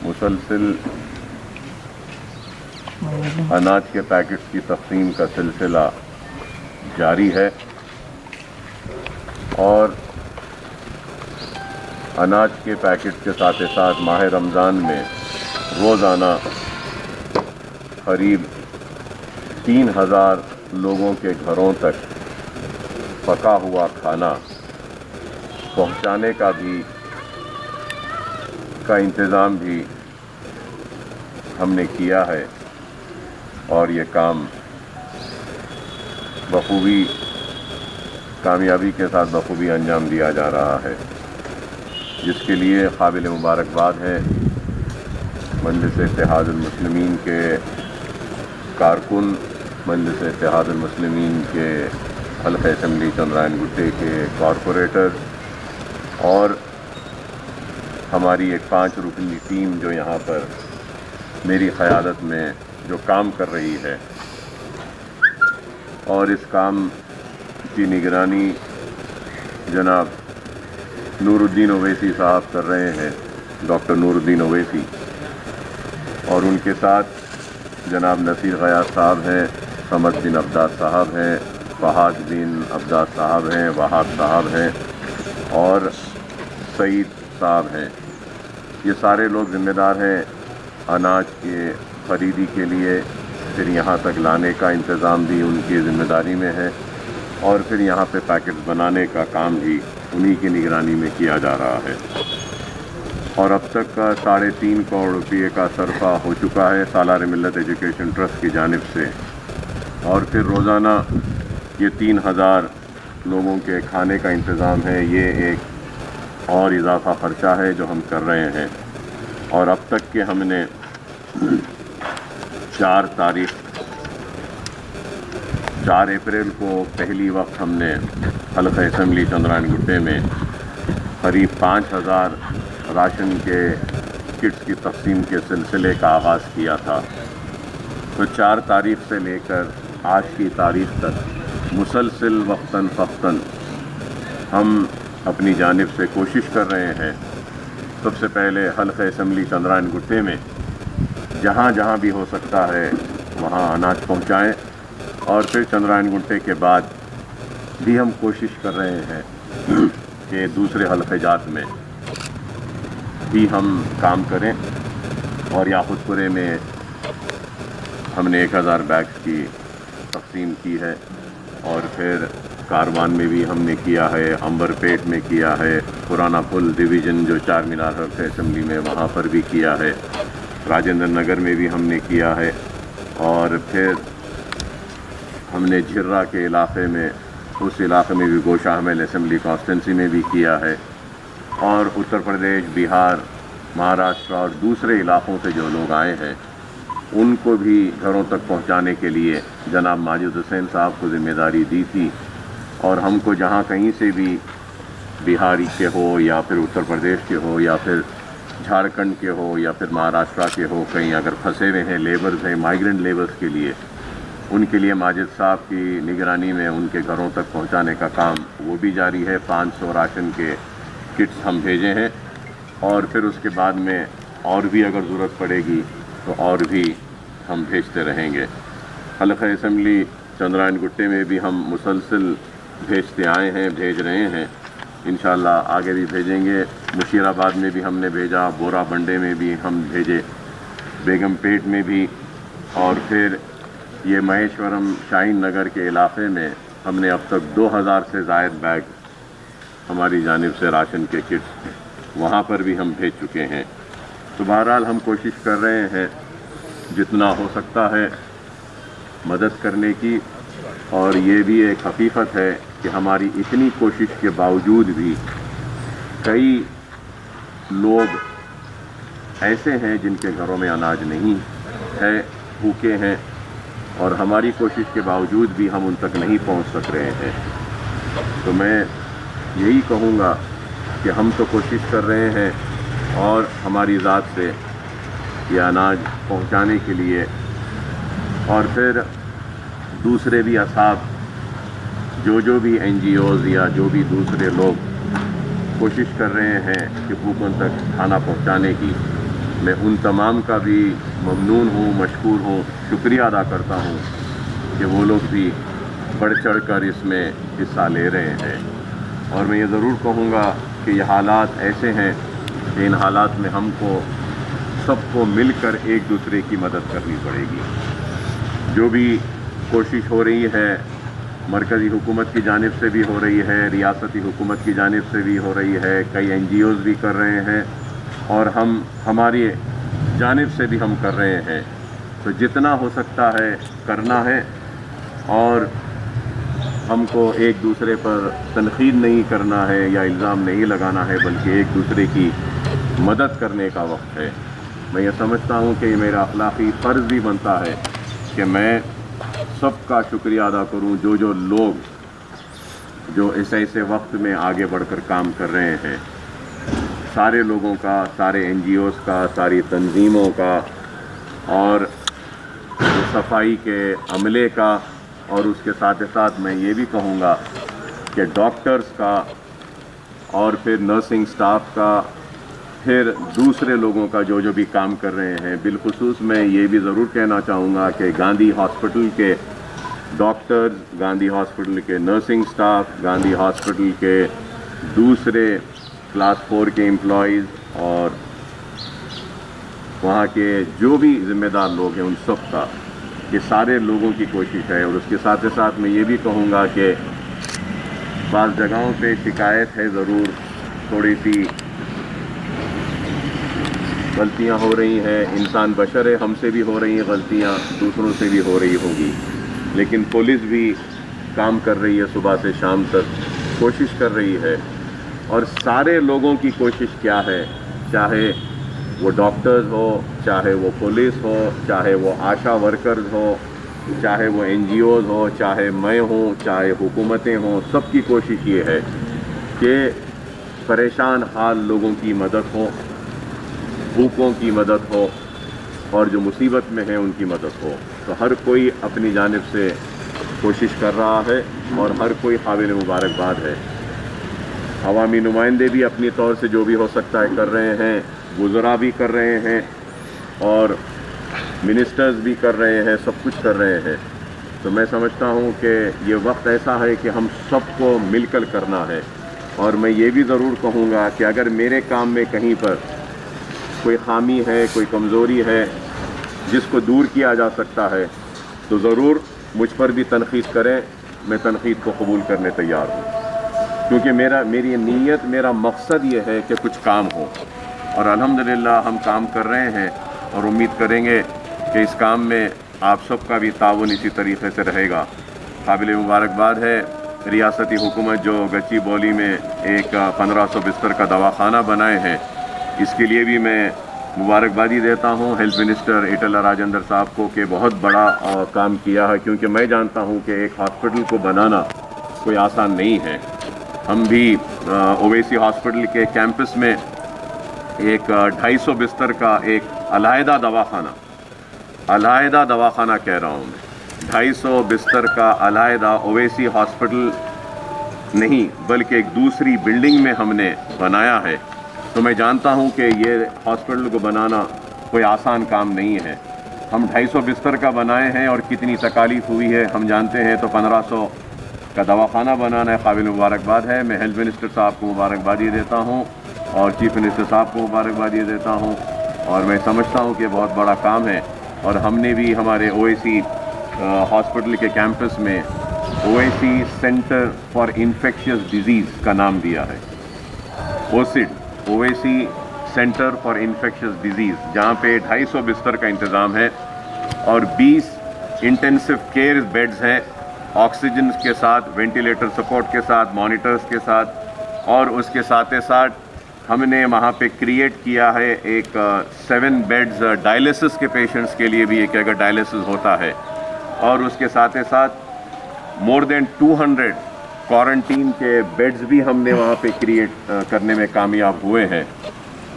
مسلسل اناج کے پیکٹس کی تقسیم کا سلسلہ جاری ہے اور اناج کے پیکٹ کے ساتھ ساتھ ماہ رمضان میں روزانہ قریب 3000 لوگوں کے گھروں تک پکا ہوا کھانا پہنچانے کا انتظام بھی ہم نے کیا ہے اور یہ کام بخوبی کامیابی کے ساتھ بخوبی انجام دیا جا رہا ہے، جس کے لیے قابل مبارکباد ہے مجلس اتحاد المسلمین کے کارکن، مجلس اتحاد المسلمین کے حلقہ اسمبلی چندرائن گٹے کے کارپوریٹر اور ہماری ایک 5 رکنی ٹیم جو یہاں پر میری قیادت میں جو کام کر رہی ہے، اور اس کام کی نگرانی جناب نور الدین اویسی صاحب کر رہے ہیں، ڈاکٹر نور الدین اویسی، اور ان کے ساتھ جناب نصیر غیاث صاحب ہیں، صمد بن عبداد صاحب ہیں، فہد بن عبداد صاحب ہیں، وہاب صاحب ہیں اور سعید صاحب ہیں۔ یہ سارے لوگ ذمہ دار ہیں اناج کے خریدی کے لیے، پھر یہاں تک لانے کا انتظام بھی ان کی ذمہ داری میں ہے اور پھر یہاں پہ پیکٹ بنانے کا کام بھی انہی کی نگرانی میں کیا جا رہا ہے، اور اب تک کا 3.5 کروڑ روپے کا صرفہ ہو چکا ہے سالار ملت ایجوکیشن ٹرسٹ کی جانب سے، اور پھر روزانہ یہ 3000 لوگوں کے کھانے کا انتظام ہے۔ یہ ایک اور اضافہ خرچہ ہے جو ہم کر رہے ہیں، اور اب تک کہ ہم نے 4 اپریل کو پہلی وقت ہم نے حلقہ اسمبلی چندرائن گٹے میں قریب 5000 راشن کے کٹس کی تقسیم کے سلسلے کا آغاز کیا تھا، تو 4 تاریخ سے لے کر آج کی تاریخ تک مسلسل وقتاً فوقتاً ہم اپنی جانب سے کوشش کر رہے ہیں۔ سب سے پہلے حلقہ اسمبلی چندرائن گٹے میں جہاں جہاں بھی ہو سکتا ہے وہاں اناج پہنچائیں، اور پھر چندرائن گٹے کے بعد بھی ہم کوشش کر رہے ہیں کہ دوسرے حلقہ جات میں بھی ہم کام کریں، اور یاقوت پورے میں ہم نے 1000 بیگز کی تقسیم کی ہے، اور پھر کاروان میں بھی ہم نے کیا ہے، عنبر پیٹ میں کیا ہے، پرانا پل ڈویژن جو 4 مینار حلقہ اسمبلی میں وہاں پر بھی کیا ہے، راجندر نگر میں بھی ہم نے کیا ہے، اور پھر ہم نے جھرا کے علاقے میں، اس علاقے میں بھی گوشہ حمل اسمبلی کانسٹیٹنسی میں بھی کیا ہے، اور اتر پردیش، بہار، مہاراشٹر اور دوسرے علاقوں سے جو لوگ آئے ہیں ان کو بھی گھروں تک پہنچانے کے لیے جناب ماجد حسین صاحب کو ذمہ داری دی تھی، اور ہم کو جہاں کہیں سے بھی بہاری کے ہو یا پھر اتر پردیش کے ہو یا پھر جھارکھنڈ کے ہو یا پھر مہاراشٹر کے ہو، کہیں اگر پھنسے ہوئے ہیں لیبرز ہیں، مائیگرنٹ لیبرز کے لیے، ان کے لیے ماجد صاحب کی نگرانی میں ان کے گھروں تک پہنچانے کا کام وہ بھی جاری ہے۔ 500 راشن کے کٹس ہم بھیجے ہیں، اور پھر اس کے بعد میں اور بھی اگر ضرورت پڑے گی تو اور بھی ہم بھیجتے رہیں گے۔ حلقہ اسمبلی چندرائن گٹے میں بھی ہم مسلسل بھیجتے آئے ہیں، بھیج رہے ہیں، انشاءاللہ آگے بھی بھیجیں گے۔ مشیر آباد میں بھی ہم نے بھیجا، بورا بنڈے میں بھی ہم بھیجے، بیگم پیٹ میں بھی، اور پھر یہ مہیشورم شاہین نگر کے علاقے میں ہم نے اب تک 2000 سے زائد بیگ ہماری جانب سے راشن کے کٹس وہاں پر بھی ہم بھیج چکے ہیں۔ تو بہرحال ہم کوشش کر رہے ہیں جتنا ہو سکتا ہے مدد کرنے کی، اور یہ بھی ایک حقیقت ہے کہ ہماری اتنی کوشش کے باوجود بھی کئی لوگ ایسے ہیں جن کے گھروں میں اناج نہیں ہے، بھوکے ہیں، اور ہماری کوشش کے باوجود بھی ہم ان تک نہیں پہنچ سک رہے ہیں۔ تو میں یہی کہوں گا کہ ہم تو کوشش کر رہے ہیں، اور ہماری ذات سے یہ اناج پہنچانے کے لیے، اور پھر دوسرے بھی اصحاب جو بھی NGOز یا جو بھی دوسرے لوگ کوشش کر رہے ہیں کہ بھوکوں تک کھانا پہنچانے کی، میں ان تمام کا بھی ممنون ہوں، مشکور ہوں، شکریہ ادا کرتا ہوں کہ وہ لوگ بھی بڑھ چڑھ کر اس میں حصہ لے رہے ہیں۔ اور میں یہ ضرور کہوں گا کہ یہ حالات ایسے ہیں کہ ان حالات میں ہم کو سب کو مل کر ایک دوسرے کی مدد کرنی پڑے گی۔ جو بھی کوشش ہو رہی ہے مرکزی حکومت کی جانب سے بھی ہو رہی ہے، ریاستی حکومت کی جانب سے بھی ہو رہی ہے، کئی NGOs بھی کر رہے ہیں اور ہماری جانب سے بھی ہم کر رہے ہیں، تو جتنا ہو سکتا ہے کرنا ہے، اور ہم کو ایک دوسرے پر تنقید نہیں کرنا ہے یا الزام نہیں لگانا ہے، بلکہ ایک دوسرے کی مدد کرنے کا وقت ہے۔ میں یہ سمجھتا ہوں کہ یہ میرا اخلاقی فرض بھی بنتا ہے کہ میں سب کا شکریہ ادا کروں، جو لوگ جو ایسے وقت میں آگے بڑھ کر کام کر رہے ہیں، سارے لوگوں کا، سارے NGOs کا، ساری تنظیموں کا، اور صفائی کے عملے کا، اور اس کے ساتھ ساتھ میں یہ بھی کہوں گا کہ ڈاکٹرز کا، اور پھر نرسنگ سٹاف کا، پھر دوسرے لوگوں کا جو بھی کام کر رہے ہیں۔ بالخصوص میں یہ بھی ضرور کہنا چاہوں گا کہ گاندھی ہاسپٹل کے ڈاکٹرز، گاندھی ہاسپٹل کے نرسنگ سٹاف، گاندھی ہاسپٹل کے دوسرے کلاس 4 کے امپلائیز، اور وہاں کے جو بھی ذمہ دار لوگ ہیں، ان سب کا، یہ سارے لوگوں کی کوشش ہے۔ اور اس کے ساتھ ساتھ میں یہ بھی کہوں گا کہ بعض جگہوں پہ شکایت ہے، ضرور تھوڑی سی غلطیاں ہو رہی ہیں، انسان بشر ہے، ہم سے بھی ہو رہی ہیں غلطیاں، دوسروں سے بھی ہو رہی ہوگی، لیکن پولیس بھی کام کر رہی ہے، صبح سے شام تک کوشش کر رہی ہے۔ اور سارے لوگوں کی کوشش کیا ہے، چاہے وہ ڈاکٹرز ہو، چاہے وہ پولیس ہو، چاہے وہ آشا ورکرز ہو، چاہے وہ NGOs ہو، چاہے میں ہوں، چاہے حکومتیں ہوں، سب کی کوشش یہ ہے کہ پریشان حال لوگوں کی مدد ہو، بھوکوں کی مدد ہو، اور جو مصیبت میں ہیں ان کی مدد ہو۔ تو ہر کوئی اپنی جانب سے کوشش کر رہا ہے، اور ہر کوئی قابل مبارکباد ہے۔ عوامی نمائندے بھی اپنی طور سے جو بھی ہو سکتا ہے کر رہے ہیں، وزراء بھی کر رہے ہیں، اور منسٹرز بھی کر رہے ہیں، سب کچھ کر رہے ہیں۔ تو میں سمجھتا ہوں کہ یہ وقت ایسا ہے کہ ہم سب کو مل کر کرنا ہے۔ اور میں یہ بھی ضرور کہوں گا کہ اگر میرے کام میں کہیں پر کوئی خامی ہے، کوئی کمزوری ہے جس کو دور کیا جا سکتا ہے، تو ضرور مجھ پر بھی تنقید کریں، میں تنقید کو قبول کرنے تیار ہوں، کیونکہ میری نیت، میرا مقصد یہ ہے کہ کچھ کام ہو، اور الحمدللہ ہم کام کر رہے ہیں، اور امید کریں گے کہ اس کام میں آپ سب کا بھی تعاون اسی طریقے سے رہے گا۔ قابل مبارکباد ہے ریاستی حکومت جو گچی بولی میں ایک 1500 بستر کا دواخانہ بنائے ہیں، اس کے لیے بھی میں مبارکبادی دیتا ہوں ہیلتھ منسٹر ایٹلہ راجندر صاحب کو کہ بہت بڑا کام کیا ہے، کیونکہ میں جانتا ہوں کہ ایک ہاسپٹل کو بنانا کوئی آسان نہیں ہے۔ ہم بھی اویسی ہاسپٹل کے کیمپس میں ایک 250 بستر کا ایک علیحدہ دواخانہ کہہ رہا ہوں میں، 250 بستر کا علیحدہ اویسی ہاسپٹل نہیں بلکہ ایک دوسری بلڈنگ میں ہم نے بنایا ہے۔ تو میں جانتا ہوں کہ یہ ہاسپٹل کو بنانا کوئی آسان کام نہیں ہے۔ ہم 250 بستر کا بنائے ہیں، اور کتنی تکالیف ہوئی ہے ہم جانتے ہیں، تو 1500 کا دواخانہ بنانا ہے، قابل مبارکباد ہے۔ میں ہیلتھ منسٹر صاحب کو مبارکبادی دیتا ہوں، اور چیف منسٹر صاحب کو مبارکبادی دیتا ہوں، اور میں سمجھتا ہوں کہ بہت بڑا کام ہے۔ اور ہم نے بھی ہمارے اویسی ہاسپٹل کے کیمپس میں Owaisi centre for infectious disease کا نام دیا ہے، اوسڈ، Owaisi centre for infectious disease, جہاں پہ 250 بستر کا انتظام ہے، اور 20 انٹینسو کیئر بیڈز ہیں، آکسیجن کے ساتھ، وینٹیلیٹر سپورٹ کے ساتھ، مانیٹرز کے ساتھ، اور اس کے ساتھ ہم نے وہاں پہ کریٹ کیا ہے ایک 7 بیڈز ڈائلیسس کے پیشنٹس کے لیے بھی، ایک اگر ڈائلیسس ہوتا ہے، اور اس کے ساتھ مور دین 200 کوارنٹین کے بیڈز بھی ہم نے وہاں پہ کریٹ کرنے میں کامیاب ہوئے ہیں۔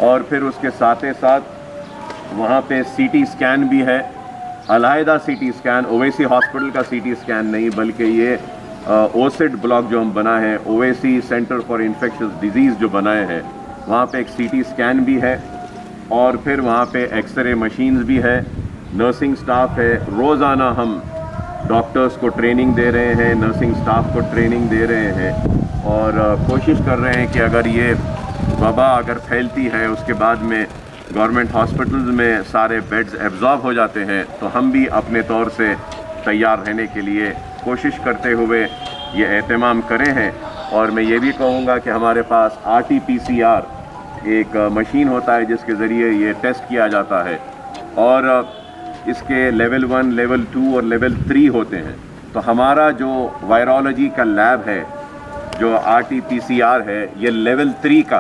اور پھر اس کے ساتھ وہاں پہ CT اسکین بھی ہے، علیحدہ CT اسکین، اویسی ہاسپٹل کا CT اسکین نہیں بلکہ یہ اوسڈ بلاک جو ہم بنائے ہیں، Owaisi centre for infectious disease جو بنائے ہیں، وہاں پہ ایک CT اسکین بھی ہے، اور پھر وہاں پہ ایکس رے مشینز بھی ہے, نرسنگ سٹاف ہے. روزانہ ہم ڈاکٹرز کو ٹریننگ دے رہے ہیں, نرسنگ سٹاف کو ٹریننگ دے رہے ہیں, اور کوشش کر رہے ہیں کہ اگر یہ وبا اگر پھیلتی ہے اس کے بعد میں گورنمنٹ ہاسپٹلز میں سارے بیڈز ایبزارب ہو جاتے ہیں تو ہم بھی اپنے طور سے تیار رہنے کے لیے کوشش کرتے ہوئے یہ اہتمام کرے ہیں. اور میں یہ بھی کہوں گا کہ ہمارے پاس RT-PCR ایک مشین ہوتا ہے جس کے ذریعے یہ ٹیسٹ کیا جاتا ہے, اور اس کے لیول 1, لیول 2 اور لیول 3 ہوتے ہیں. تو ہمارا جو وائرولوجی کا لیب ہے, جو RT-PCR ہے, یہ لیول 3 کا